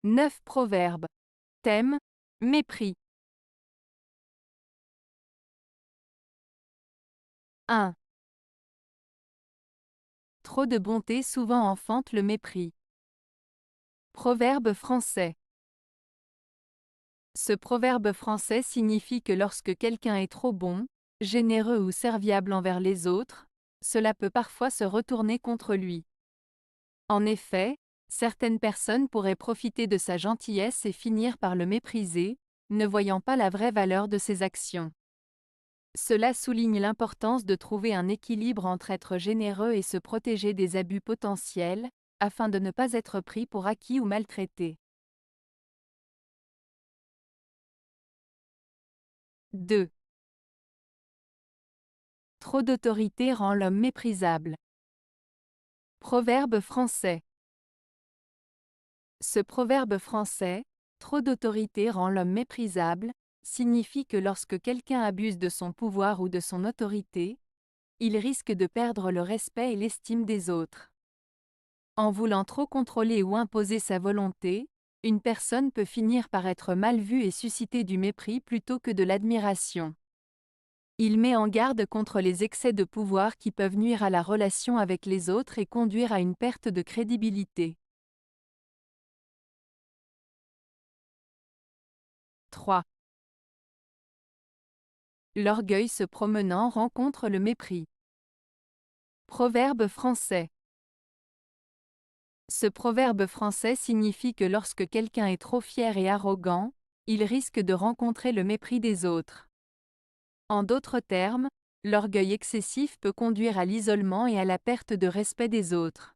9 proverbes. Thème: mépris. 1. Trop de bonté souvent enfante le mépris. Proverbe français. Ce proverbe français signifie que lorsque quelqu'un est trop bon, généreux ou serviable envers les autres, cela peut parfois se retourner contre lui. En effet, certaines personnes pourraient profiter de sa gentillesse et finir par le mépriser, ne voyant pas la vraie valeur de ses actions. Cela souligne l'importance de trouver un équilibre entre être généreux et se protéger des abus potentiels, afin de ne pas être pris pour acquis ou maltraité. 2. Trop d'autorité rend l'homme méprisable. Proverbe français. Ce proverbe français, trop d'autorité rend l'homme méprisable, signifie que lorsque quelqu'un abuse de son pouvoir ou de son autorité, il risque de perdre le respect et l'estime des autres. En voulant trop contrôler ou imposer sa volonté, une personne peut finir par être mal vue et susciter du mépris plutôt que de l'admiration. Il met en garde contre les excès de pouvoir qui peuvent nuire à la relation avec les autres et conduire à une perte de crédibilité. 3. L'orgueil se promenant rencontre le mépris. Proverbe français. Ce proverbe français signifie que lorsque quelqu'un est trop fier et arrogant, il risque de rencontrer le mépris des autres. En d'autres termes, l'orgueil excessif peut conduire à l'isolement et à la perte de respect des autres.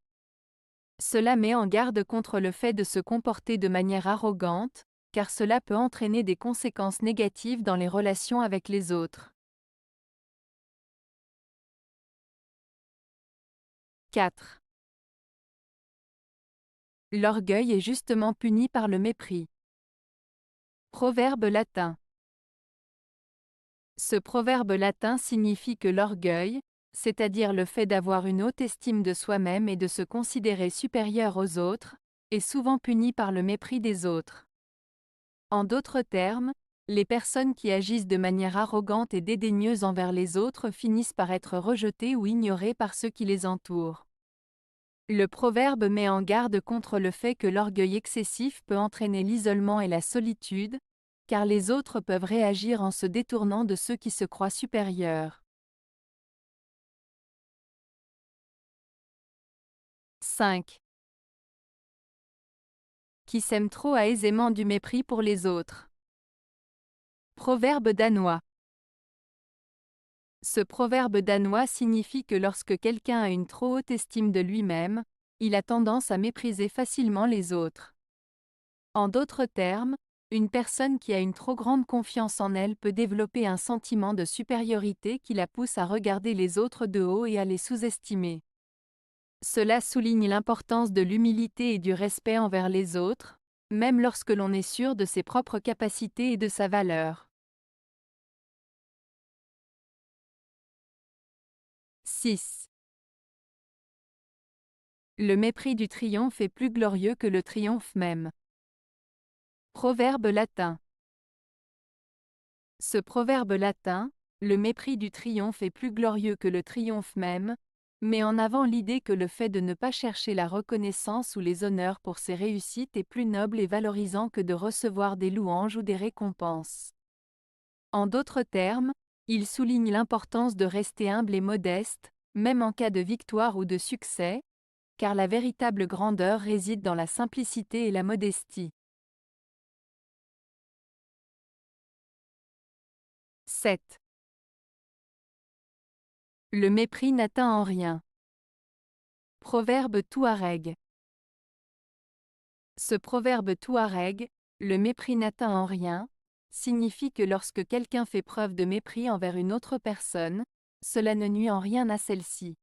Cela met en garde contre le fait de se comporter de manière arrogante, car cela peut entraîner des conséquences négatives dans les relations avec les autres. 4. L'orgueil est justement puni par le mépris. Proverbe latin. Ce proverbe latin signifie que l'orgueil, c'est-à-dire le fait d'avoir une haute estime de soi-même et de se considérer supérieur aux autres, est souvent puni par le mépris des autres. En d'autres termes, les personnes qui agissent de manière arrogante et dédaigneuse envers les autres finissent par être rejetées ou ignorées par ceux qui les entourent. Le proverbe met en garde contre le fait que l'orgueil excessif peut entraîner l'isolement et la solitude, car les autres peuvent réagir en se détournant de ceux qui se croient supérieurs. 5. Qui sème trop a aisément du mépris pour les autres. Proverbe danois. Ce proverbe danois signifie que lorsque quelqu'un a une trop haute estime de lui-même, il a tendance à mépriser facilement les autres. En d'autres termes, une personne qui a une trop grande confiance en elle peut développer un sentiment de supériorité qui la pousse à regarder les autres de haut et à les sous-estimer. Cela souligne l'importance de l'humilité et du respect envers les autres, même lorsque l'on est sûr de ses propres capacités et de sa valeur. 6. Le mépris du triomphe est plus glorieux que le triomphe même. Proverbe latin. Ce proverbe latin, le mépris du triomphe est plus glorieux que le triomphe même, met en avant l'idée que le fait de ne pas chercher la reconnaissance ou les honneurs pour ses réussites est plus noble et valorisant que de recevoir des louanges ou des récompenses. En d'autres termes, il souligne l'importance de rester humble et modeste, même en cas de victoire ou de succès, car la véritable grandeur réside dans la simplicité et la modestie. 7. Le mépris n'atteint en rien. Proverbe touareg. Ce proverbe touareg, le mépris n'atteint en rien, signifie que lorsque quelqu'un fait preuve de mépris envers une autre personne, cela ne nuit en rien à celle-ci.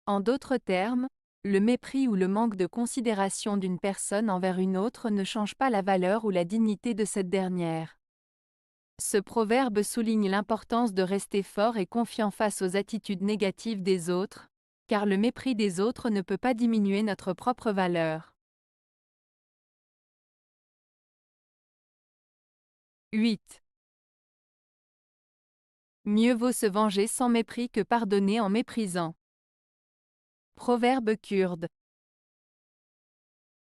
En d'autres termes, le mépris ou le manque de considération d'une personne envers une autre ne change pas la valeur ou la dignité de cette dernière. Ce proverbe souligne l'importance de rester fort et confiant face aux attitudes négatives des autres, car le mépris des autres ne peut pas diminuer notre propre valeur. 8. Mieux vaut se venger sans mépris que pardonner en méprisant. Proverbe kurde.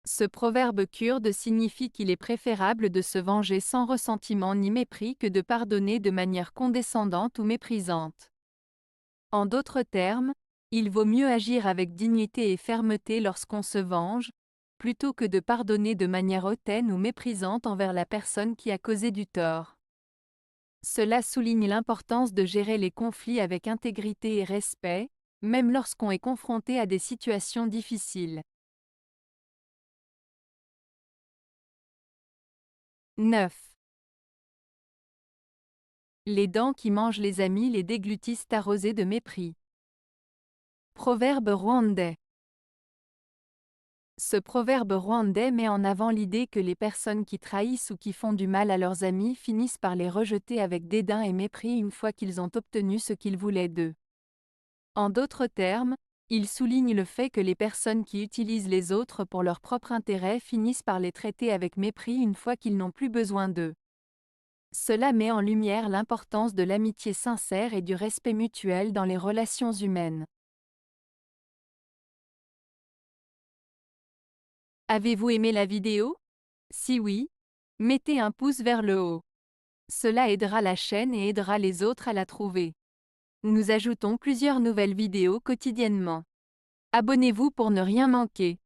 Ce proverbe kurde signifie qu'il est préférable de se venger sans ressentiment ni mépris que de pardonner de manière condescendante ou méprisante. En d'autres termes, il vaut mieux agir avec dignité et fermeté lorsqu'on se venge, plutôt que de pardonner de manière hautaine ou méprisante envers la personne qui a causé du tort. Cela souligne l'importance de gérer les conflits avec intégrité et respect, même lorsqu'on est confronté à des situations difficiles. 9. Les dents qui mangent les amis les déglutissent arrosées de mépris. Proverbe rwandais. Ce proverbe rwandais met en avant l'idée que les personnes qui trahissent ou qui font du mal à leurs amis finissent par les rejeter avec dédain et mépris une fois qu'ils ont obtenu ce qu'ils voulaient d'eux. En d'autres termes, il souligne le fait que les personnes qui utilisent les autres pour leur propre intérêt finissent par les traiter avec mépris une fois qu'ils n'ont plus besoin d'eux. Cela met en lumière l'importance de l'amitié sincère et du respect mutuel dans les relations humaines. Avez-vous aimé la vidéo? Si oui, mettez un pouce vers le haut. Cela aidera la chaîne et aidera les autres à la trouver. Nous ajoutons plusieurs nouvelles vidéos quotidiennement. Abonnez-vous pour ne rien manquer.